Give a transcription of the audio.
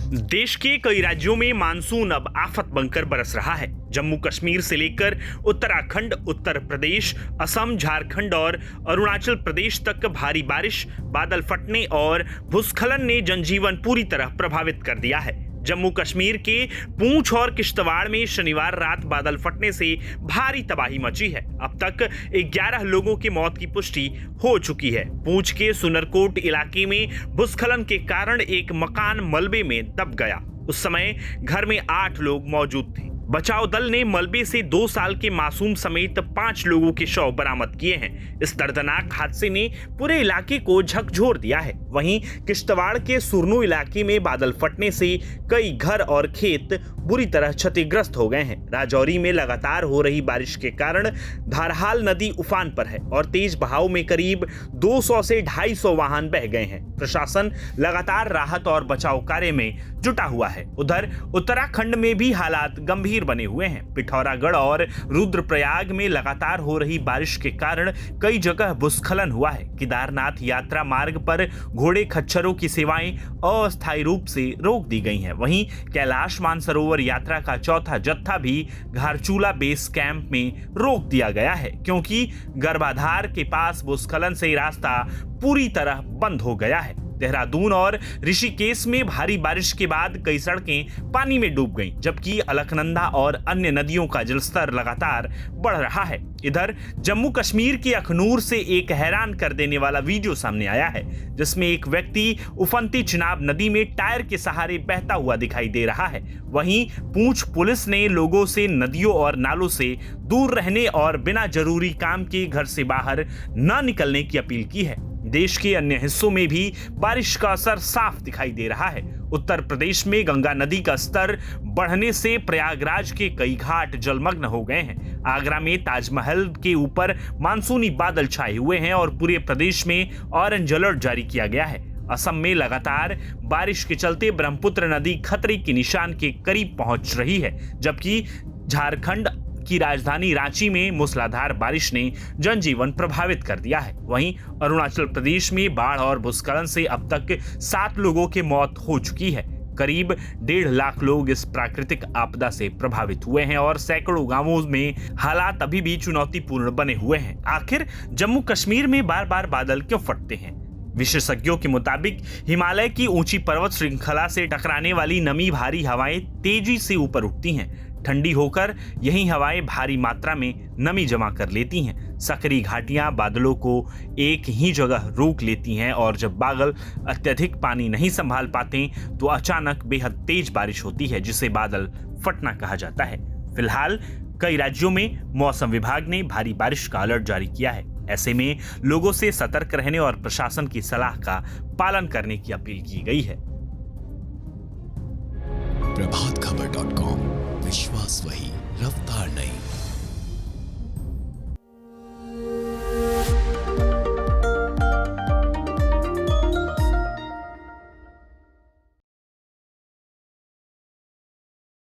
देश के कई राज्यों में मानसून अब आफत बनकर बरस रहा है। जम्मू कश्मीर से लेकर उत्तराखंड, उत्तर प्रदेश, असम, झारखंड और अरुणाचल प्रदेश तक भारी बारिश, बादल फटने और भूस्खलन ने जनजीवन पूरी तरह प्रभावित कर दिया है। जम्मू कश्मीर के पूंछ और किश्तवाड़ में शनिवार रात बादल फटने से भारी तबाही मची है। अब तक 11 लोगों की मौत की पुष्टि हो चुकी है। पूंछ के सुनरकोट इलाके में भूस्खलन के कारण एक मकान मलबे में दब गया। उस समय घर में 8 लोग मौजूद थे। बचाव दल ने मलबे से 2 साल के मासूम समेत 5 लोगों के शव बरामद किए हैं। इस दर्दनाक हादसे ने पूरे इलाके को झकझोर दिया है। वहीं किश्तवाड़ के सुरनू इलाके में बादल फटने से कई घर और खेत बुरी तरह क्षतिग्रस्त हो गए हैं। राजौरी में लगातार हो रही बारिश के कारण धारहाल नदी उफान पर है और तेज बहाव में करीब 200 से 250 वाहन बह गए हैं। प्रशासन लगातार राहत और बचाव कार्य में जुटा हुआ है। उधर उत्तराखंड में भी हालात गंभीर बने हुए हैं। पिथौरागढ़ और रुद्रप्रयाग में लगातार हो रही बारिश के कारण कई जगह भूस्खलन हुआ है। केदारनाथ यात्रा मार्ग पर घोड़े खच्चरों की सेवाएं अस्थायी रूप से रोक दी गई हैं। वहीं कैलाश मानसरोवर यात्रा का चौथा जत्था भी घारचूला बेस कैंप में रोक दिया गया है, क्योंकि गर्भाधार के पास भूस्खलन से रास्ता पूरी तरह बंद हो गया है। देहरादून और ऋषिकेश में भारी बारिश के बाद कई सड़कें पानी में डूब गईं, जबकि अलकनंदा और अन्य नदियों का जलस्तर लगातार बढ़ रहा है। इधर जम्मू कश्मीर के अखनूर से एक हैरान कर देने वाला वीडियो सामने आया है, जिसमें एक व्यक्ति उफनती चिनाब नदी में टायर के सहारे बहता हुआ दिखाई दे रहा है। वहीं पूंछ पुलिस ने लोगों से नदियों और नालों से दूर रहने और बिना जरूरी काम के घर से बाहर न निकलने की अपील की है। देश के अन्य हिस्सों में भी बारिश का असर साफ दिखाई दे रहा है। उत्तर प्रदेश में गंगा नदी का स्तर बढ़ने से प्रयागराज के कई घाट जलमग्न हो गए हैं। आगरा में ताजमहल के ऊपर मानसूनी बादल छाए हुए हैं और पूरे प्रदेश में ऑरेंज अलर्ट जारी किया गया है। असम में लगातार बारिश के चलते ब्रह्मपुत्र नदी खतरे के निशान के करीब पहुंच रही है, जबकि झारखंड की राजधानी रांची में मूसलाधार बारिश ने जनजीवन प्रभावित कर दिया है। वहीं अरुणाचल प्रदेश में बाढ़ और भूस्खलन से अब तक 7 लोगों की मौत हो चुकी है। करीब 1.5 लाख लोग इस प्राकृतिक आपदा से प्रभावित हुए हैं और सैकड़ों गांवों में हालात अभी भी चुनौतीपूर्ण बने हुए हैं। आखिर जम्मू कश्मीर में बार बार बादल क्यों फटते हैं? विशेषज्ञों के मुताबिक हिमालय की ऊंची पर्वत श्रृंखला से टकराने वाली नमी भारी हवाएं तेजी से ऊपर उठती हैं। ठंडी होकर यही हवाएं भारी मात्रा में नमी जमा कर लेती हैं। सकरी घाटियां बादलों को एक ही जगह रोक लेती हैं और जब बादल अत्यधिक पानी नहीं संभाल पाते तो अचानक बेहद तेज बारिश होती है, जिसे बादल फटना कहा जाता है। फिलहाल कई राज्यों में मौसम विभाग ने भारी बारिश का अलर्ट जारी किया है। ऐसे में लोगों से सतर्क रहने और प्रशासन की सलाह का पालन करने की अपील की गई है। प्रभातखबर.com, विश्वास वही, रफ्तार नहीं।